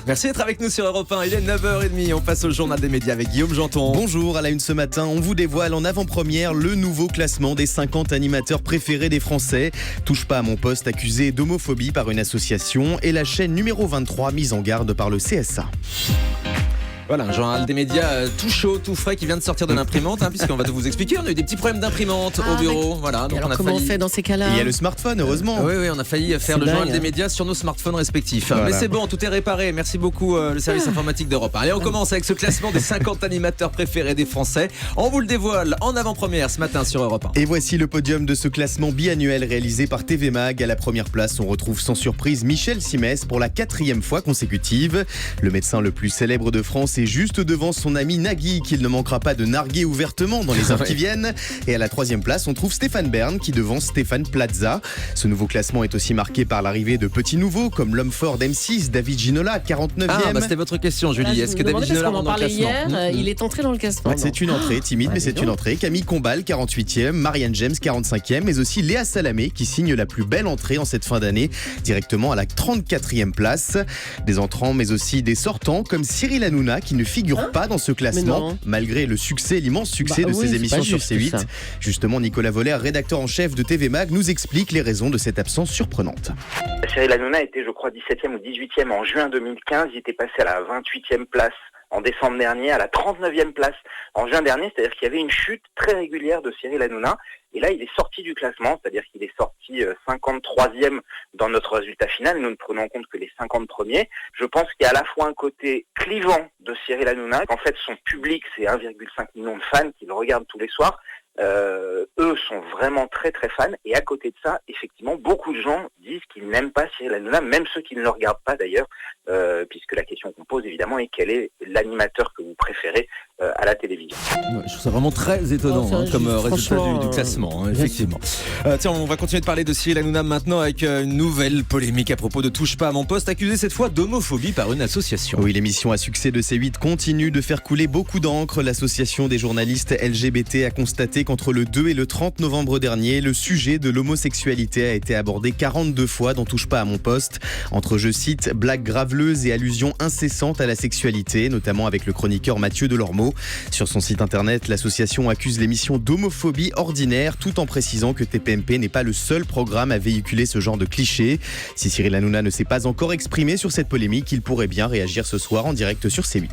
Merci d'être avec nous sur Europe 1. Il est 9h30. On passe au journal des médias avec Guillaume Janton. Bonjour, à la une ce matin, on vous dévoile en avant-première le nouveau classement des 50 animateurs préférés des Français. Touche pas à mon poste accusé d'homophobie par une association et la chaîne numéro 23 mise en garde par le CSA. Voilà, un journal des médias tout chaud, tout frais qui vient de sortir de l'imprimante, puisqu'on va tout vous expliquer. On a eu des petits problèmes d'imprimante au bureau. Voilà, donc alors on a comment failli... on fait dans ces cas-là? Il y a le smartphone, heureusement. Oui, on a failli faire le journal des médias sur nos smartphones respectifs. Voilà. Mais c'est bon, tout est réparé. Merci beaucoup le service informatique d'Europe 1. Allez, on commence avec ce classement des 50 animateurs préférés des Français. On vous le dévoile en avant-première ce matin sur Europe 1. Et voici le podium de ce classement biannuel réalisé par TV Mag. À la première place, on retrouve sans surprise Michel Simès pour la 4e fois consécutive. Le médecin le plus célèbre de France est juste devant son ami Nagui, qu'il ne manquera pas de narguer ouvertement dans les heures qui viennent. Et à la 3e place, on trouve Stéphane Bern qui devance Stéphane Plaza. Ce nouveau classement est aussi marqué par l'arrivée de petits nouveaux comme l'homme fort d'M6, David Ginola, 49e. C'était votre question, Julie. Est-ce que David Ginola rentre dans le classement? Hier, il est entré dans le classement. Ouais, c'est une entrée timide, mais c'est une entrée. Camille Combal, 48e, Marianne James, 45e, mais aussi Léa Salamé qui signe la plus belle entrée en cette fin d'année, directement à la 34e place. Des entrants, mais aussi des sortants, comme Cyril Hanouna qui ne figure pas dans ce classement, malgré le succès, l'immense succès de ses émissions sur C8. Ça. Justement, Nicolas Voller, rédacteur en chef de TV Mag, nous explique les raisons de cette absence surprenante. Cyril Hanouna était, je crois, 17e ou 18e en juin 2015. Il était passé à la 28e place en décembre dernier, à la 39e place en juin dernier. C'est-à-dire qu'il y avait une chute très régulière de Cyril Hanouna. Et là, il est sorti du classement, c'est-à-dire qu'il est sorti 53e dans notre résultat final. Nous ne prenons en compte que les 50 premiers. Je pense qu'il y a à la fois un côté clivant de Cyril Hanouna. En fait, son public, c'est 1,5 million de fans qui le regardent tous les soirs. Eux sont vraiment très très fans. Et à côté de ça, effectivement, beaucoup de gens disent qu'ils n'aiment pas Cyril Hanouna, même ceux qui ne le regardent pas d'ailleurs, puisque la question qu'on pose évidemment est quel est l'animateur que vous préférez à la télévision. Je trouve ça vraiment très étonnant comme résultat du classement, effectivement. Tiens, on va continuer de parler de Cyril Hanouna maintenant avec une nouvelle polémique à propos de Touche pas à mon poste, accusé cette fois d'homophobie par une association. Oui, l'émission à succès de C8 continue de faire couler beaucoup d'encre. L'association des journalistes LGBT a constaté qu'entre le 2 et le 30 novembre dernier, le sujet de l'homosexualité a été abordé 42 fois dans Touche pas à mon poste, entre, je cite, blagues graveleuses et allusions incessantes à la sexualité, notamment avec le chroniqueur Mathieu Delormeau. Sur son site internet, l'association accuse l'émission d'homophobie ordinaire, tout en précisant que TPMP n'est pas le seul programme à véhiculer ce genre de clichés. Si Cyril Hanouna ne s'est pas encore exprimé sur cette polémique, il pourrait bien réagir ce soir en direct sur C8.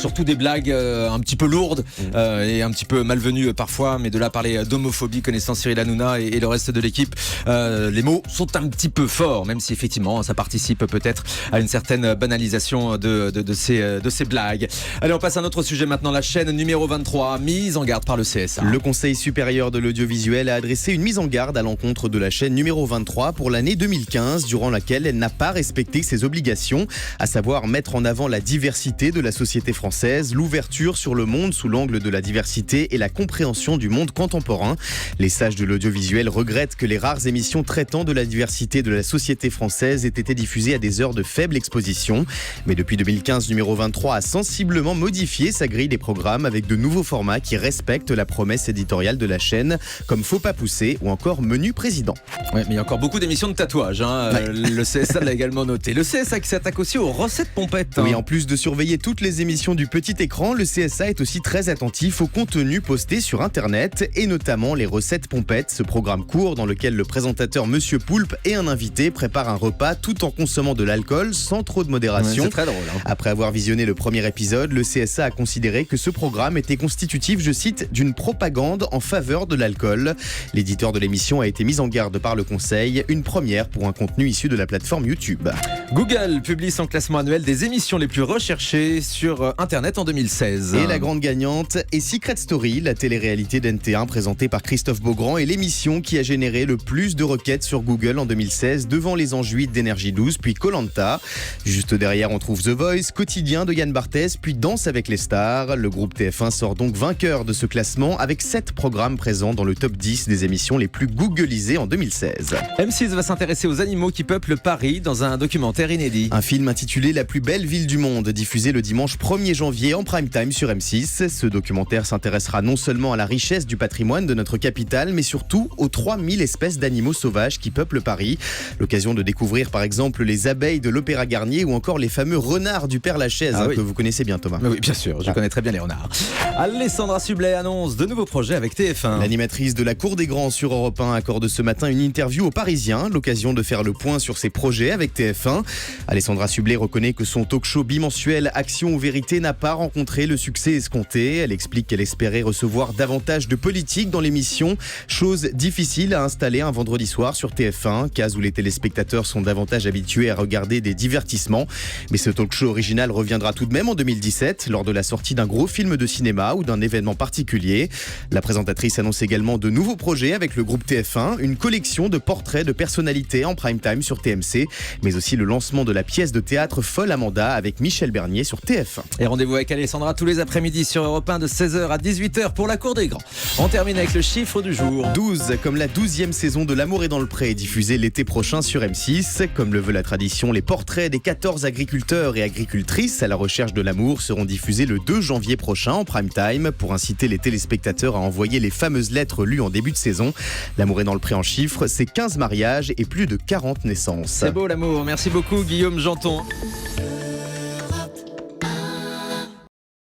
Surtout des blagues un petit peu lourdes et un petit peu malvenues parfois, mais de là parler d'homophobie connaissant Cyril Hanouna et le reste de l'équipe, les mots sont un petit peu forts, même si effectivement ça participe peut-être à une certaine banalisation de ces blagues. Allez, on passe à un autre sujet maintenant. La chaîne numéro 23, mise en garde par le CSA. Le Conseil supérieur de l'audiovisuel a adressé une mise en garde à l'encontre de la chaîne numéro 23 pour l'année 2015, durant laquelle elle n'a pas respecté ses obligations, à savoir mettre en avant la diversité de la société française, l'ouverture sur le monde sous l'angle de la diversité et la compréhension du monde contemporain. Les sages de l'audiovisuel regrettent que les rares émissions traitant de la diversité de la société française aient été diffusées à des heures de faible exposition. Mais depuis 2015, numéro 23 a sensiblement modifié sa grille des programmes avec de nouveaux formats qui respectent la promesse éditoriale de la chaîne, comme Faut pas pousser ou encore Menu président. Oui, mais il y a encore beaucoup d'émissions de tatouage. Le CSA l'a également noté. Le CSA qui s'attaque aussi aux recettes pompettes. Oui, en plus de surveiller toutes les émissions du petit écran, le CSA est aussi très attentif au contenu posté sur Internet et notamment les recettes pompettes, ce programme court dans lequel le présentateur Monsieur Poulpe et un invité préparent un repas tout en consommant de l'alcool sans trop de modération. Ouais, c'est très drôle. Après avoir visionné le premier épisode, le CSA a considéré que ce programme était constitutif, je cite, d'une propagande en faveur de l'alcool. L'éditeur de l'émission a été mis en garde par le Conseil, une première pour un contenu issu de la plateforme YouTube. Google publie son classement annuel des émissions les plus recherchées sur Internet en 2016. Et la grande gagnante est Secret Story, la télé-réalité d'NT1 présentée par Christophe Beaugrand et l'émission qui a généré le plus de requêtes sur Google en 2016 devant les enjouites d'Énergie 12 puis Koh-Lanta. Juste derrière, on trouve The Voice, Quotidien de Yann Barthès puis Danse avec les stars. Le groupe TF1 sort donc vainqueur de ce classement avec 7 programmes présents dans le top 10 des émissions les plus googlisées en 2016. M6 va s'intéresser aux animaux qui peuplent Paris dans un documentaire documentaire inédit. Un film intitulé La plus belle ville du monde, diffusé le dimanche 1er janvier en prime time sur M6. Ce documentaire s'intéressera non seulement à la richesse du patrimoine de notre capitale, mais surtout aux 3000 espèces d'animaux sauvages qui peuplent Paris. L'occasion de découvrir par exemple les abeilles de l'Opéra Garnier ou encore les fameux renards du Père-Lachaise, que vous connaissez bien, Thomas. Oui, bien sûr, je connais très bien les renards. Alessandra Sublet annonce de nouveaux projets avec TF1. L'animatrice de la Cour des Grands sur Europe 1 accorde ce matin une interview aux Parisiens, l'occasion de faire le point sur ses projets avec TF1. Alessandra Sublet reconnaît que son talk-show bimensuel Action ou Vérité n'a pas rencontré le succès escompté. Elle explique qu'elle espérait recevoir davantage de politique dans l'émission, chose difficile à installer un vendredi soir sur TF1, case où les téléspectateurs sont davantage habitués à regarder des divertissements. Mais ce talk-show original reviendra tout de même en 2017, lors de la sortie d'un gros film de cinéma ou d'un événement particulier. La présentatrice annonce également de nouveaux projets avec le groupe TF1, une collection de portraits de personnalités en prime time sur TMC, mais aussi le lancement de la pièce de théâtre Folle Amanda avec Michel Bernier sur TF1. Et rendez-vous avec Alessandra tous les après-midi sur Europe 1 de 16h à 18h pour la Cour des Grands. On termine avec le chiffre du jour. 12, comme la 12e saison de L'amour est dans le pré, diffusée l'été prochain sur M6. Comme le veut la tradition, les portraits des 14 agriculteurs et agricultrices à la recherche de l'amour seront diffusés le 2 janvier prochain en prime time pour inciter les téléspectateurs à envoyer les fameuses lettres lues en début de saison. L'amour est dans le pré en chiffres, c'est 15 mariages et plus de 40 naissances. C'est beau l'amour, merci beaucoup Guillaume Janton.